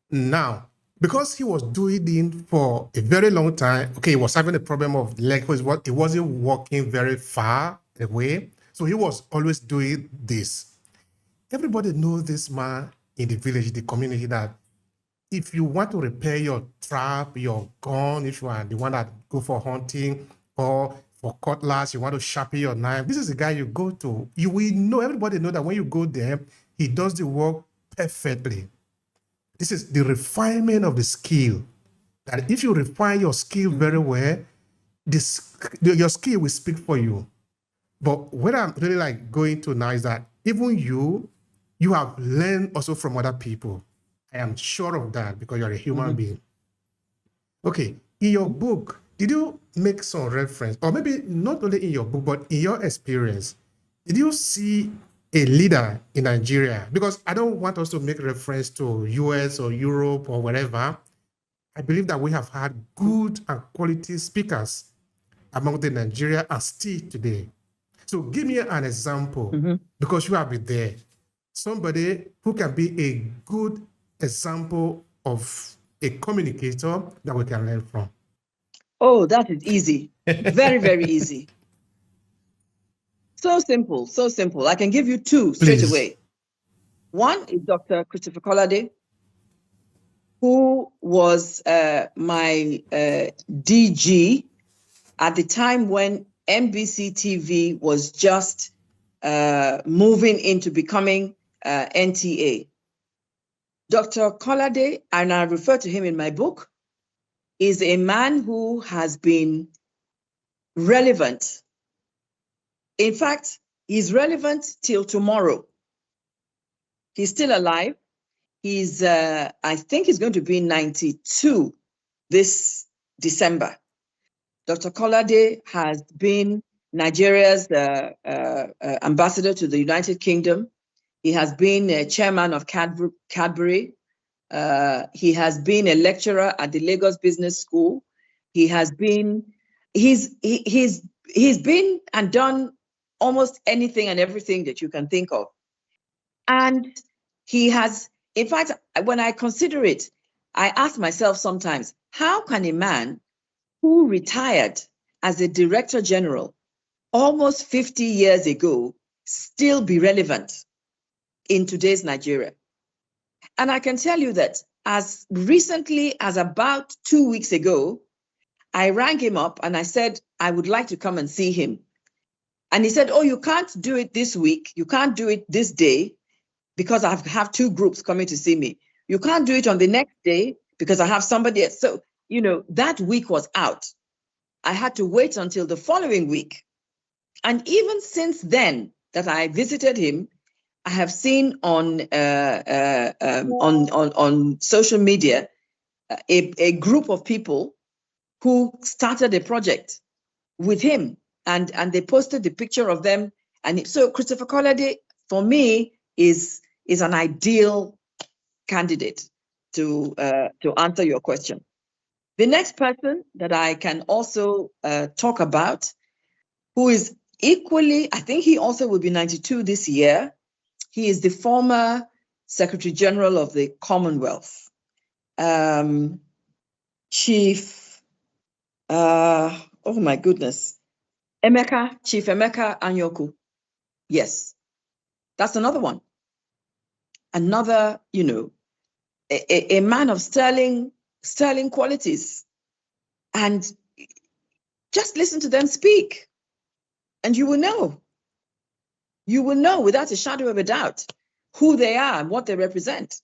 Now, because he was doing it for a very long time, okay, he was having a problem of leg, he wasn't walking very far away. So he was always doing this. Everybody knows this man in the village, the community, that if you want to repair your trap, your gun, if you are the one that go for hunting or for cutlass, you want to sharpen your knife, this is the guy you go to. You will know, everybody know that when you go there, he does the work perfectly. This is the refinement of the skill. That if you refine your skill very well, your skill will speak for you. But what I'm really like going to now is that even you have learned also from other people. I am sure of that because you're a human being. Okay, in your book, did you make some reference, or maybe not only in your book, but in your experience, did you see a leader in Nigeria? Because I don't want us to make reference to US or Europe or wherever. I believe that we have had good and quality speakers among the Nigeria and still today. So give me an example, because you have been there. Somebody who can be a good example of a communicator that we can learn from. Oh, that is easy. Very, very easy. So simple, so simple. I can give you two straight away. One is Dr. Christopher Kolade, who was my DG at the time when NBC TV was just moving into becoming NTA. Dr. Kolade, and I refer to him in my book, is a man who has been relevant. In fact, he's relevant till tomorrow. He's still alive. He's, I think he's going to be 92 this December. Dr. Kolade has been Nigeria's ambassador to the United Kingdom. He has been chairman of Cadbury. He has been a lecturer at the Lagos Business School. He's been and done almost anything and everything that you can think of. And he has, in fact, when I consider it, I ask myself sometimes, how can a man who retired as a director general almost 50 years ago still be relevant in today's Nigeria? And I can tell you that as recently as about 2 weeks ago, I rang him up and I said, I would like to come and see him. And he said, oh, you can't do it this week. You can't do it this day because I have 2 groups coming to see me. You can't do it on the next day because I have somebody else. So, that week was out. I had to wait until the following week. And even since then that I visited him, I have seen on social media a group of people who started a project with him, and they posted the picture of them. And so Christopher Kolade, for me, is an ideal candidate to answer your question. The next person that I can also talk about, who is equally, I think he also will be 92 this year. He is the former Secretary General of the Commonwealth, Chief, oh my goodness, Chief Emeka Anyoku. Yes, that's another one. Another, a man of sterling qualities. And just listen to them speak, and you will know. You will know without a shadow of a doubt who they are and what they represent.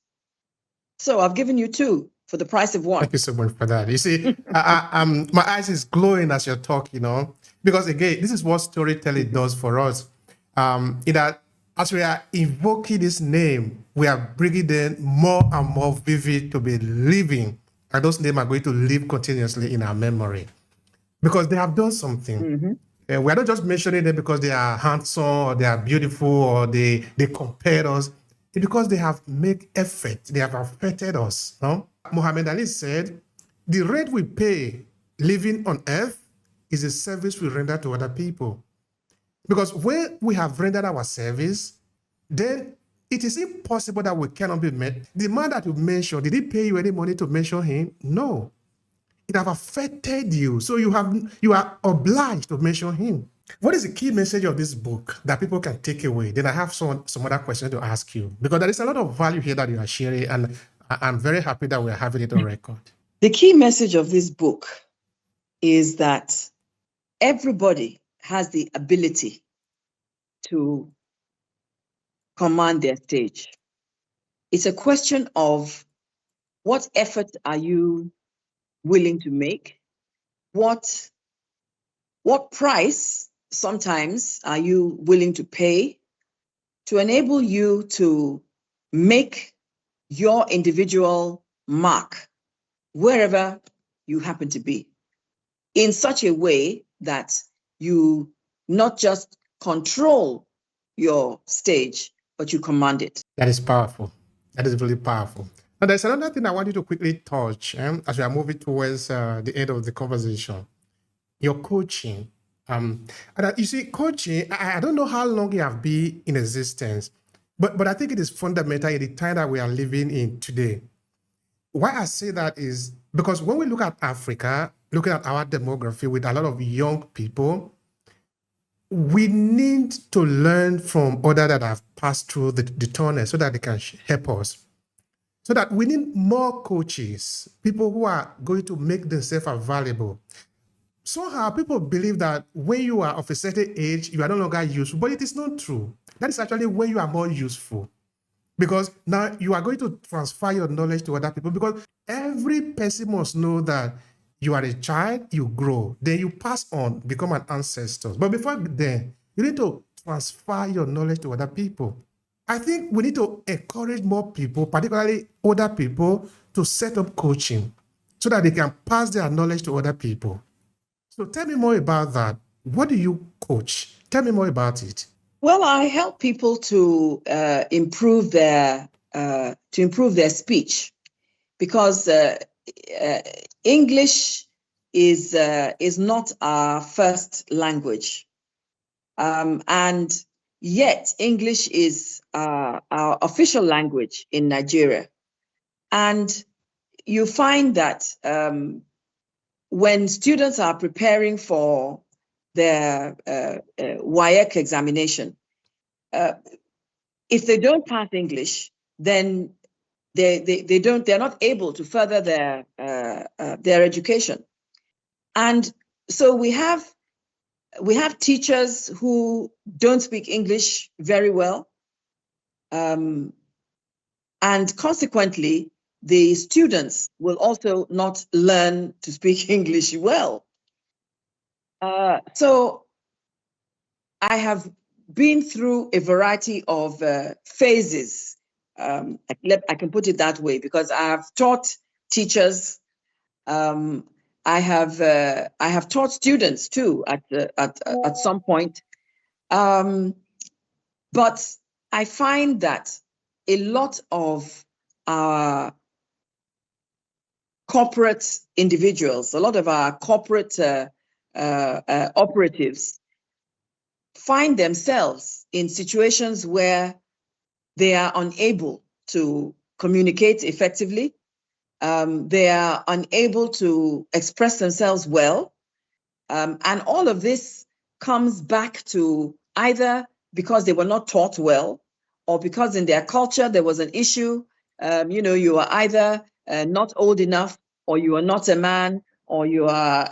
So I've given you 2 for the price of 1. Thank you so much for that. You see, my eyes is glowing as you're talking, because again, this is what storytelling does for us. In that, as we are invoking this name, we are bringing them more and more vivid to be living, and those names are going to live continuously in our memory because they have done something. Mm-hmm. We are not just mentioning them because they are handsome or they are beautiful or they compare us. It's because they have made effort. They have affected us. No? Muhammad Ali said, the rate we pay living on earth is a service we render to other people. Because when we have rendered our service, then it is impossible that we cannot be met. The man that you mentioned, did he pay you any money to mention him? No. It have affected you. So you are obliged to mention him. What is the key message of this book that people can take away? Then I have some other questions to ask you, because there is a lot of value here that you are sharing, and I'm very happy that we are having it on record. The key message of this book is that everybody has the ability to command their stage. It's a question of what effort are you willing to make? What price sometimes are you willing to pay to enable you to make your individual mark wherever you happen to be, in such a way that you not just control your stage, but you command it. That is powerful. That is really powerful. Now, there's another thing I want you to quickly touch as we are moving towards the end of the conversation. Your coaching. And you see, coaching, I don't know how long you have been in existence, but I think it is fundamental in the time that we are living in today. Why I say that is because when we look at Africa, looking at our demography with a lot of young people, we need to learn from others that have passed through the tunnel so that they can help us. So that we need more coaches, people who are going to make themselves available. Somehow people believe that when you are of a certain age, you are no longer useful, but it is not true. That is actually when you are more useful. Because now you are going to transfer your knowledge to other people, because every person must know that you are a child, you grow, then you pass on, become an ancestor. But before then, you need to transfer your knowledge to other people. I think we need to encourage more people, particularly older people, to set up coaching so that they can pass their knowledge to other people. So tell me more about that. What do you coach? Tell me more about it. Well, I help people to improve their speech, because English is not our first language, and yet English is our official language in Nigeria. And you find that when students are preparing for their WAEC examination, if they don't pass English, then they're not able to further their education. And so we have teachers who don't speak English very well, and consequently, the students will also not learn to speak English well. So I have been through a variety of phases. I can put it that way, because I have taught teachers. I have taught students too at some point. But I find that a lot of our corporate individuals, a lot of our corporate operatives find themselves in situations where they are unable to communicate effectively. They are unable to express themselves well. And all of this comes back to either because they were not taught well, or because in their culture there was an issue. You are either not old enough, or you are not a man, or you are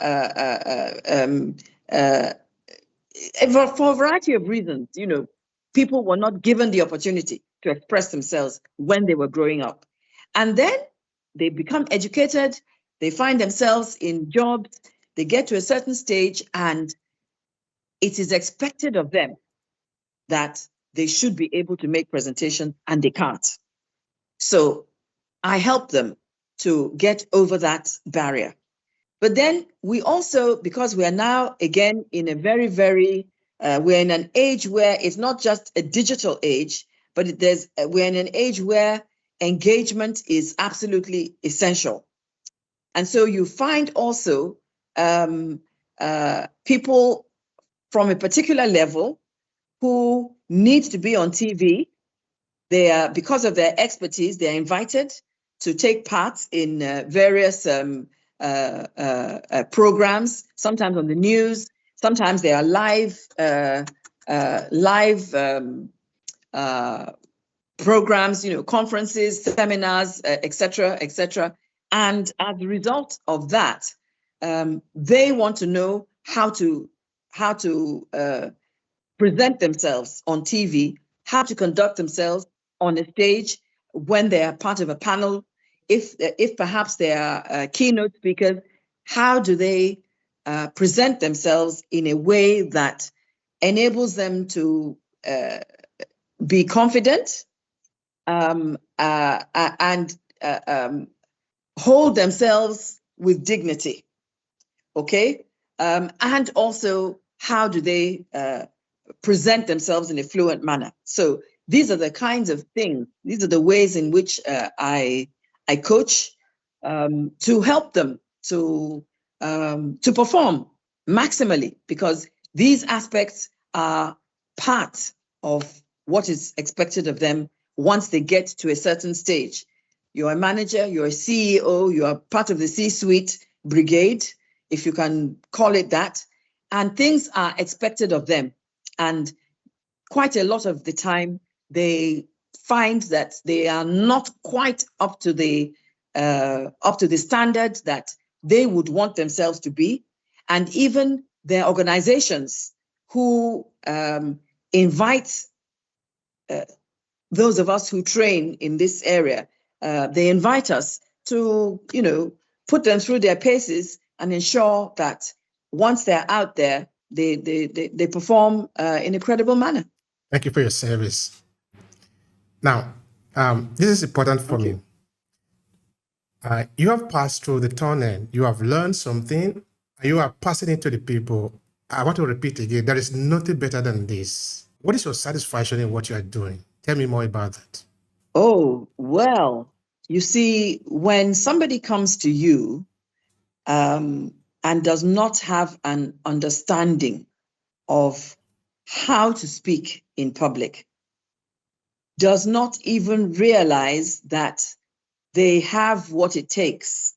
for a variety of reasons. People were not given the opportunity to express themselves when they were growing up. And then they become educated, they find themselves in jobs, they get to a certain stage, and it is expected of them that they should be able to make presentations, and they can't. So I help them to get over that barrier. But then we also, because we are now again in a very, very, we're in an age where it's not just a digital age, but we're in an age where engagement is absolutely essential. And so you find also people from a particular level who need to be on TV. They are, because of their expertise, they're invited to take part in various programs, sometimes on the news, sometimes they are live programs, conferences, seminars, etc., etc. And as a result of that, they want to know how to present themselves on TV, how to conduct themselves on a stage when they are part of a panel. If perhaps they are keynote speakers, how do they present themselves in a way that enables them to be confident and hold themselves with dignity, okay? And also, how do they present themselves in a fluent manner? So these are the kinds of things, these are the ways in which I coach to help them to perform maximally, because these aspects are part of what is expected of them once they get to a certain stage. You're a manager, you're a CEO, you are part of the C-suite brigade, if you can call it that, and things are expected of them. And quite a lot of the time, they find that they are not quite up to the standard that they would want themselves to be. And even their organizations who invite those of us who train in this area, they invite us to, put them through their paces and ensure that once they're out there, they perform in a credible manner. Thank you for your service. Now, this is important for me. You have passed through the tunnel. You have learned something, You are passing it to the people. I want to repeat again, there is nothing better than this. What is your satisfaction in what you are doing? Tell me more about that. Oh, well, you see, when somebody comes to you and does not have an understanding of how to speak in public, does not even realize that they have what it takes,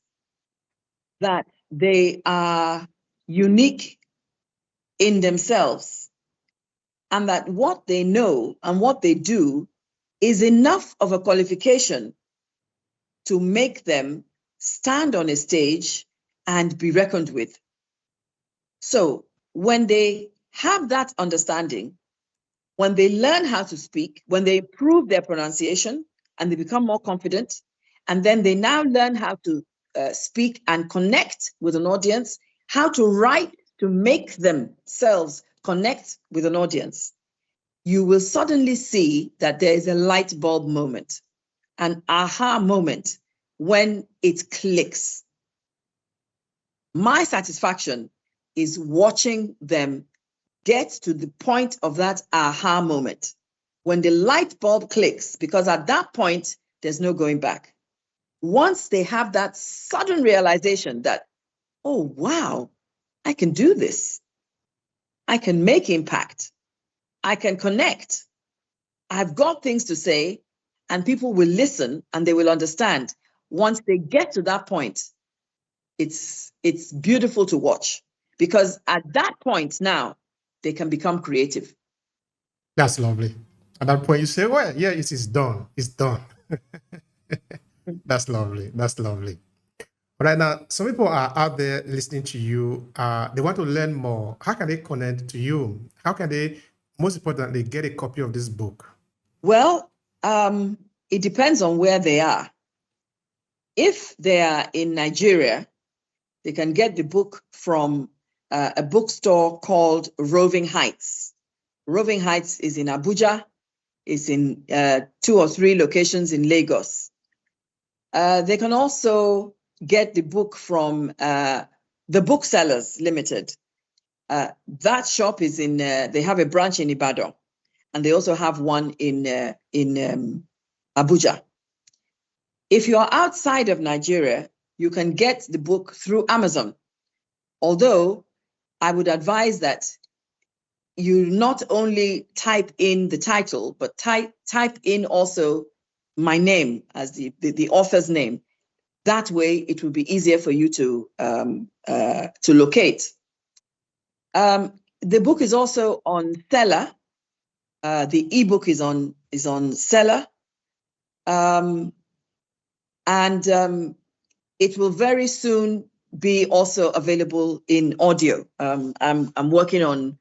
that they are unique in themselves, and that what they know and what they do is enough of a qualification to make them stand on a stage and be reckoned with. So when they have that understanding, when they learn how to speak, when they improve their pronunciation and they become more confident, and then they now learn how to speak and connect with an audience, how to write to make themselves connect with an audience, you will suddenly see that there is a light bulb moment, an aha moment when it clicks. My satisfaction is watching them get to the point of that aha moment, when the light bulb clicks, because at that point, there's no going back. Once they have that sudden realization that, oh, wow, I can do this. I can make impact. I can connect. I've got things to say, and people will listen and they will understand. Once they get to that point, it's beautiful to watch, because at that point now, they can become creative. That's lovely. At that point, you say, well, yeah, it is done. It's done. That's lovely. That's lovely. Right now, some people are out there listening to you. They want to learn more. How can they connect to you? How can they, most importantly, get a copy of this book? Well, it depends on where they are. If they are in Nigeria, they can get the book from a bookstore called Roving Heights. Roving Heights is in Abuja. It's in 2 or 3 locations in Lagos. They can also get the book from the Booksellers Limited. That shop is in, they have a branch in Ibadan, and they also have one in Abuja. If you are outside of Nigeria, you can get the book through Amazon. Although I would advise that you not only type in the title, but type in also my name as the author's name. That way, it will be easier for you to locate. The book is also on Seller. The ebook is on Seller, and it will very soon be also available in audio. I'm working on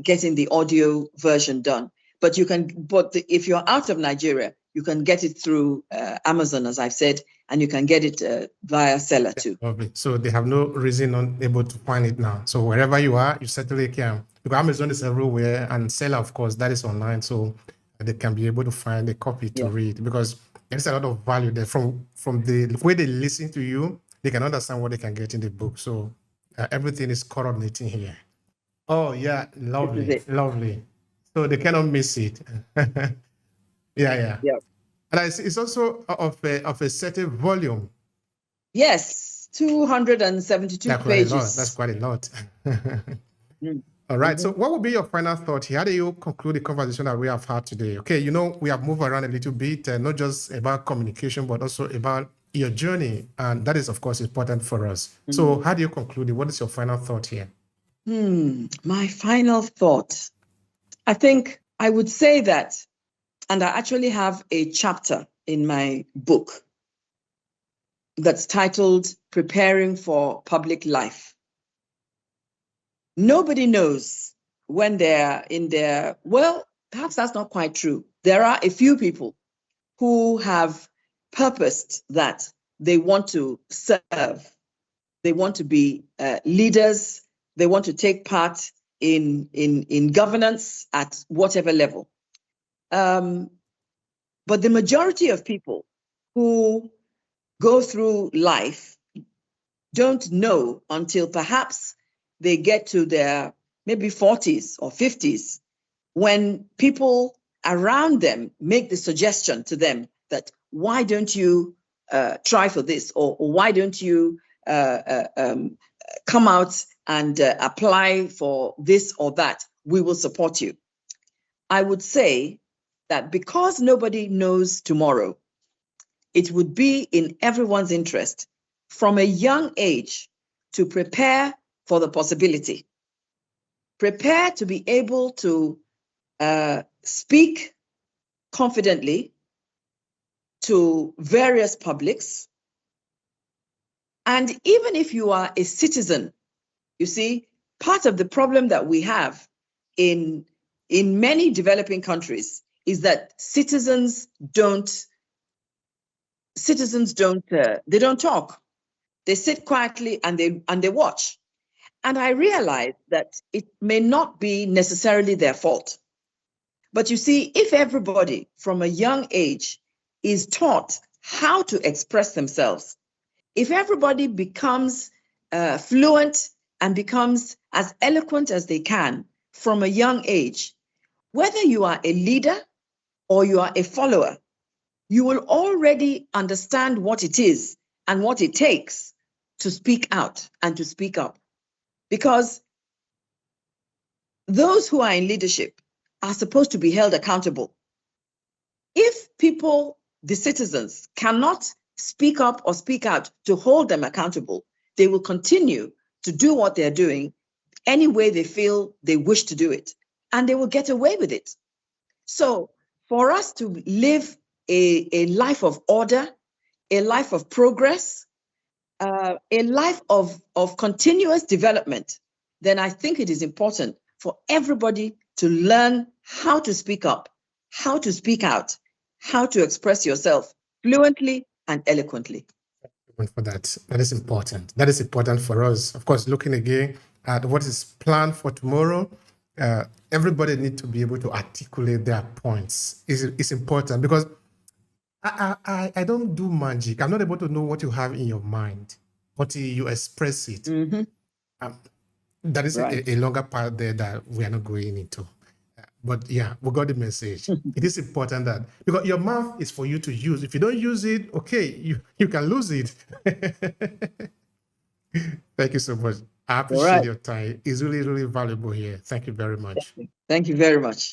getting the audio version done. But you can. If you're out of Nigeria, you can get it through Amazon, as I've said, and you can get it via Seller too. Lovely. So they have no reason unable to find it now. So wherever you are, you certainly can. Because Amazon is everywhere, and Seller, of course, that is online. So they can be able to find a copy to read, because there's a lot of value there. From the way they listen to you, they can understand what they can get in the book. So everything is coordinating here. Oh yeah, lovely, lovely. So they cannot miss it. Yeah. And it's also of a certain volume. Yes, 272 pages. That's quite a lot. All right. So what would be your final thought here? How do you conclude the conversation that we have had today? Okay, we have moved around a little bit, not just about communication, but also about your journey. And that is, of course, important for us. So how do you conclude it? What is your final thought here? My final thought. I think I would say that, and I actually have a chapter in my book that's titled Preparing for Public Life. Nobody knows when they're in their, well, perhaps that's not quite true. There are a few people who have purposed that they want to serve. They want to be leaders. They want to take part in governance at whatever level. But the majority of people who go through life don't know until perhaps they get to their maybe 40s or 50s, when people around them make the suggestion to them that, why don't you try for this, or why don't you come out and apply for this or that, we will support you. I would say that because nobody knows tomorrow, it would be in everyone's interest from a young age to prepare for the possibility. Prepare to be able to speak confidently to various publics. And even if you are a citizen, you see, part of the problem that we have in many developing countries is that citizens don't talk. They sit quietly and they watch. And I realize that it may not be necessarily their fault. But you see, if everybody from a young age is taught how to express themselves, if everybody becomes fluent and becomes as eloquent as they can from a young age, whether you are a leader or you are a follower, you will already understand what it is and what it takes to speak out and to speak up. Because those who are in leadership are supposed to be held accountable. If people, the citizens, cannot speak up or speak out to hold them accountable, they will continue to do what they're doing any way they feel they wish to do it, and they will get away with it. So for us to live a life of order, a life of progress, a life of continuous development, then I think it is important for everybody to learn how to speak up, how to speak out, how to express yourself fluently and eloquently. For that is important. That is important for us. Of course, looking again at what is planned for tomorrow, everybody needs to be able to articulate their points. It's important, because I don't do magic. I'm not able to know what you have in your mind until you express it. That is Right. a longer part there that we are not going into. But yeah, we got the message. It is important that, because your mouth is for you to use. If you don't use it, okay, you can lose it. Thank you so much. I appreciate right. your time. It's really, really valuable here. Thank you very much. Thank you very much.